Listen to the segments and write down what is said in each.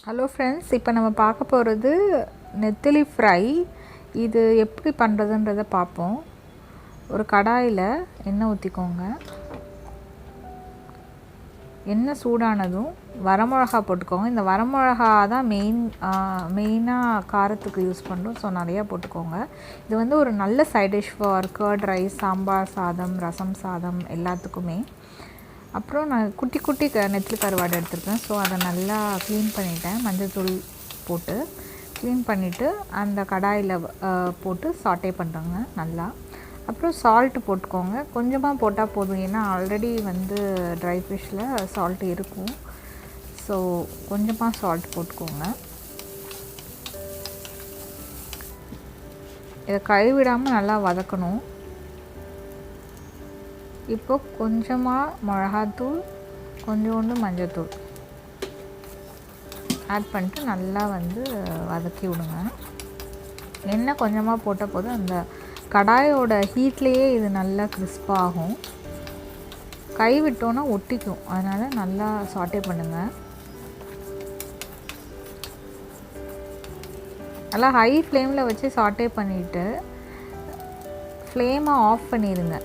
Hello friends, இப்போ நம்ம பார்க்க போகிறது நெத்திலி ஃப்ரை. இது எப்படி பண்ணுறதுன்றதை பார்ப்போம். ஒரு கடாயில் எண்ணெய் ஊற்றிக்கோங்க. எண்ணெய் சூடானதும் வரமிளகா போட்டுக்கோங்க. இந்த வரமிளகா தான் மெயினாக காரத்துக்கு யூஸ் பண்ணுறோம். ஸோ நிறையா போட்டுக்கோங்க. இது வந்து ஒரு நல்ல side dish for curd rice, sambar சாதம், ரசம் சாதம் எல்லாத்துக்குமே. அப்புறம் நான் குட்டி நெத்திலி கருவாடு எடுத்துருக்கேன். ஸோ அதை நல்லா க்ளீன் பண்ணிவிட்டேன். மஞ்சள் தூள் போட்டு க்ளீன் பண்ணிவிட்டு அந்த கடாயில் போட்டு சாட்டே பண்ணுறேங்க நல்லா. அப்புறம் சால்ட்டு போட்டுக்கோங்க. கொஞ்சமாக போட்டால் போதும், ஏன்னா ஆல்ரெடி வந்து ட்ரை ஃபிஷ்ஷில் சால்ட் இருக்கும். ஸோ கொஞ்சமாக சால்ட் போட்டுக்கோங்க. இதை கைவிடாமல் நல்லா வதக்கணும். இப்போ கொஞ்சமாக மிளகாத்தூள், கொஞ்சோண்டு மஞ்சள்தூள் ஆட் பண்ணிட்டு நல்லா வந்து வதக்கி விடுங்க. எண்ணெய் கொஞ்சமாக போட்ட போது அந்த கடாயோட ஹீட்லேயே இது நல்லா கிறிஸ்பாகும். கை விட்டோன்னா ஒட்டிக்கும், அதனால் நல்லா சாட்டே பண்ணுங்கள். நல்லா ஹை ஃப்ளேமில் வச்சு சாட்டே பண்ணிவிட்டு ஃப்ளேமை ஆஃப் பண்ணிடுங்க.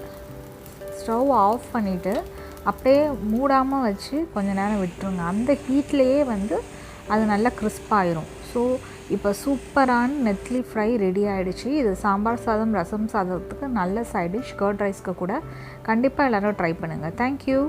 ஸ்டவ் ஆஃப் பண்ணிவிட்டு அப்படியே மூடாமல் வச்சு கொஞ்சம் நேரம் விட்டுருங்க. அந்த ஹீட்லேயே வந்து அது நல்லா கிறிஸ்பாயிரும். ஸோ இப்போ சூப்பரான நெத்திலி ஃப்ரை ரெடி ஆகிடுச்சு. இது சாம்பார் சாதம், ரசம் சாதத்துக்கு நல்ல சைட் டிஷ். கர்ட் ரைஸ்க்கு கூட கண்டிப்பாக எல்லோரும் ட்ரை பண்ணுங்கள். தேங்க்யூ.